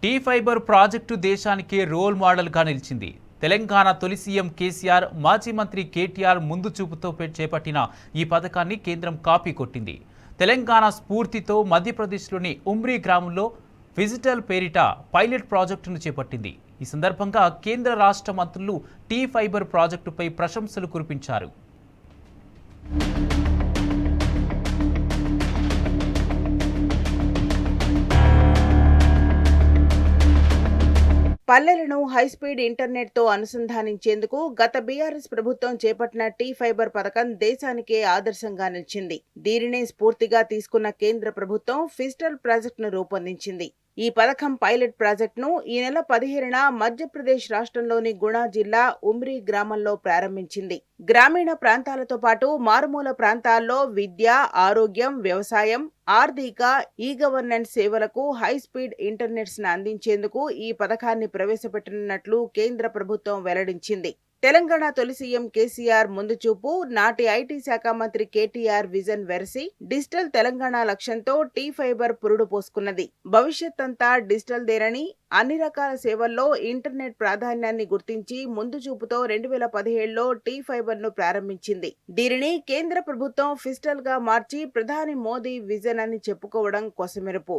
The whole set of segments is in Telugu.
టీ ఫైబర్ ప్రాజెక్టు దేశానికి రోల్ మోడల్గా నిలిచింది. తెలంగాణ తొలి సీఎం కేసీఆర్, మాజీ మంత్రి కేటీఆర్ ముందు చూపుతో చేపట్టిన ఈ పథకాన్ని కేంద్రం కాపీ కొట్టింది. తెలంగాణ స్ఫూర్తితో మధ్యప్రదేశ్లోని ఉమ్రీ గ్రామంలో విజిటల్ పేరిట పైలట్ ప్రాజెక్టును చేపట్టింది. ఈ సందర్భంగా కేంద్ర రాష్ట్ర మంత్రులు టీ ఫైబర్ ప్రాజెక్టుపై ప్రశంసలు కురిపించారు. పల్లెలను హైస్పీడ్ ఇంటర్నెట్ తో అనుసంధానించేందుకు గత బీఆర్ఎస్ ప్రభుత్వం చేపట్టిన టీ ఫైబర్ పథకం దేశానికే ఆదర్శంగా నిలిచింది. దీనినే స్ఫూర్తిగా తీసుకున్న కేంద్ర ప్రభుత్వం ఫిజిటల్ ప్రాజెక్టును రూపొందించింది. ఈ పథకం పైలట్ ప్రాజెక్టును ఈ నెల 17న మధ్యప్రదేశ్ రాష్ట్రంలోని గుణా జిల్లా ఉమ్రీ గ్రామంలో ప్రారంభించింది. గ్రామీణ ప్రాంతాలతో పాటు మారుమూల ప్రాంతాల్లో విద్య, ఆరోగ్యం, వ్యవసాయం, ఆర్థిక, ఈ-గవర్నెన్స్ సేవలకు హైస్పీడ్ ఇంటర్నెట్స్ ను అందించేందుకు ఈ పథకాన్ని ప్రవేశపెట్టనున్నట్లు కేంద్ర ప్రభుత్వం వెల్లడించింది. తెలంగాణ తొలి సీఎం కేసీఆర్ ముందు చూపు, నాటి ఐటీ శాఖ మంత్రి కేటీఆర్ విజన్ వెరసి డిజిటల్ తెలంగాణ లక్ష్యంతో టీ ఫైబర్ పురుడు పోసుకున్నది. భవిష్యత్ అంతా డిజిటల్ దేనని, అన్ని రకాల సేవల్లో ఇంటర్నెట్ ప్రాధాన్యాన్ని గుర్తించి ముందు చూపుతో 2017లో టీ ఫైబర్ ను ప్రారంభించింది. దీనిని కేంద్ర ప్రభుత్వం ఫిజిటల్ గా మార్చి ప్రధాని మోదీ విజన్ అని చెప్పుకోవడం కొసమెరుపు.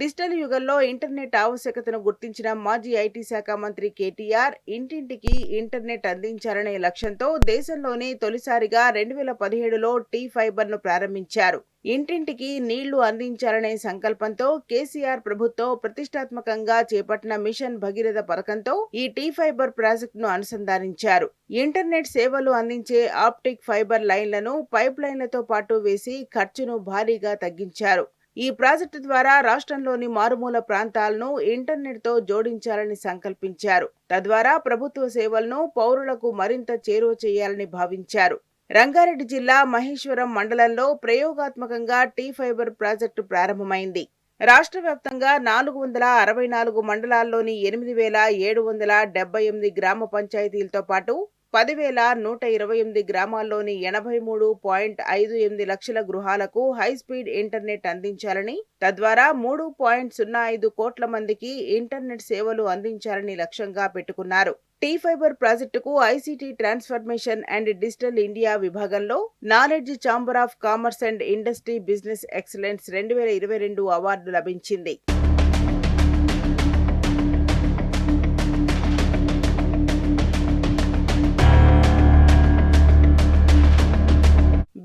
డిజిటల్ యుగంలో ఇంటర్నెట్ ఆవశ్యకతను గుర్తించిన మాజీ ఐటీ శాఖ మంత్రి కేటీఆర్ ఇంటింటికి ఇంటర్నెట్ అందించాలనే లక్ష్యంతో దేశంలోనే తొలిసారిగా 2017లో టీ ఫైబర్ ను ప్రారంభించారు. ఇంటింటికి నీళ్లు అందించాలనే సంకల్పంతో కేసీఆర్ ప్రభుత్వం ప్రతిష్టాత్మకంగా చేపట్టిన మిషన్ భగీరథ పథకంతో ఈ టీ ఫైబర్ ప్రాజెక్టును అనుసంధానించారు. ఇంటర్నెట్ సేవలు అందించే ఆప్టిక్ ఫైబర్ లైన్లను పైప్ లైన్లతో పాటు వేసి ఖర్చును భారీగా తగ్గించారు. ఈ ప్రాజెక్టు ద్వారా రాష్ట్రంలోని మారుమూల ప్రాంతాలను ఇంటర్నెట్ తో జోడించాలని సంకల్పించారు. తద్వారా ప్రభుత్వ సేవలను పౌరులకు మరింత చేరువ చేయాలని భావించారు. రంగారెడ్డి జిల్లా మహేశ్వరం మండలంలో ప్రయోగాత్మకంగా టీ ఫైబర్ ప్రాజెక్టు ప్రారంభమైంది. రాష్ట్ర వ్యాప్తంగా 464 మండలాల్లోని 8,778 గ్రామ పంచాయతీలతో పాటు 10,128 గ్రామాల్లోని 83.58 లక్షల గృహాలకు హైస్పీడ్ ఇంటర్నెట్ అందించాలని, తద్వారా 3.05 కోట్ల మందికి ఇంటర్నెట్ సేవలు అందించాలని లక్ష్యంగా పెట్టుకున్నారు. టీ ఫైబర్ ప్రాజెక్టుకు ICT transformation and digital India విభాగంలో knowledge chamber of commerce and industry business excellence 2022 award లభించింది.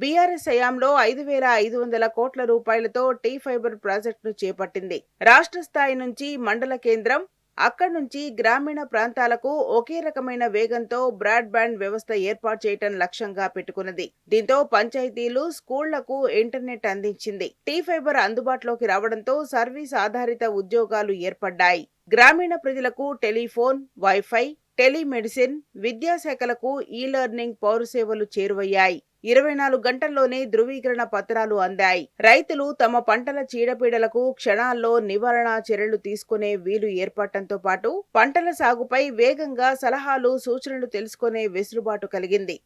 బీఆర్ఎస్ హయాంలో 5,500 కోట్ల రూపాయలతో టీ ఫైబర్ ప్రాజెక్టును చేపట్టింది. రాష్ట్ర స్థాయి నుంచి మండల కేంద్రం, అక్కడి నుంచి గ్రామీణ ప్రాంతాలకు ఒకే రకమైన వేగంతో బ్రాడ్బ్యాండ్ వ్యవస్థ ఏర్పాటు చేయటం లక్ష్యంగా పెట్టుకున్నది. దీంతో పంచాయతీలు, స్కూళ్లకు ఇంటర్నెట్ అందించింది. టీ ఫైబర్ అందుబాటులోకి రావడంతో సర్వీస్ ఆధారిత ఉద్యోగాలు ఏర్పడ్డాయి. గ్రామీణ ప్రజలకు టెలిఫోన్, వైఫై, టెలిమెడిసిన్, విద్యాశాఖలకు ఈ-లెర్నింగ్, పౌర సేవలు చేరువయ్యాయి. 24 గంటల్లోనే ధృవీకరణ పత్రాలు అందాయి. రైతులు తమ పంటల చీడపీడలకు క్షణాల్లో నివారణ చర్యలు తీసుకునే వీలు ఏర్పడటంతో పాటు పంటల సాగుపై వేగంగా సలహాలు, సూచనలు తెలుసుకునే వెసులుబాటు కలిగింది.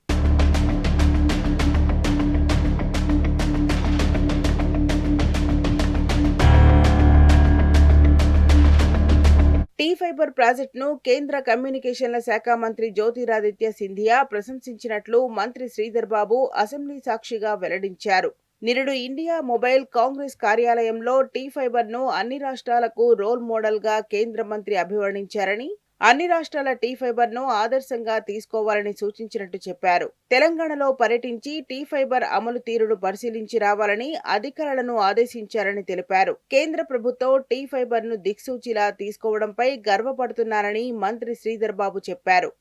టీ ఫైబర్ ప్రాజెక్టును కేంద్ర కమ్యూనికేషన్ల శాఖ మంత్రి జ్యోతిరాదిత్య సింధియా ప్రశంసించినట్లు మంత్రి శ్రీధర్ బాబు అసెంబ్లీ సాక్షిగా వెల్లడించారు. నిరుడు ఇండియా మొబైల్ కాంగ్రెస్ కార్యాలయంలో టీ ఫైబర్ ను అన్ని రాష్ట్రాలకు రోల్ మోడల్ గా కేంద్ర మంత్రి అభివర్ణించారని, అన్ని రాష్ట్రాల టీ ఫైబర్ ను ఆదర్శంగా తీసుకోవాలని సూచించినట్టు చెప్పారు. తెలంగాణలో పర్యటించి టీ ఫైబర్ అమలు తీరును పరిశీలించి రావాలని అధికారులను ఆదేశించారని తెలిపారు. కేంద్ర ప్రభుత్వం టీ ఫైబర్ ను దిక్సూచిలా తీసుకోవడంపై గర్వపడుతున్నారని మంత్రి శ్రీధర్ బాబు చెప్పారు.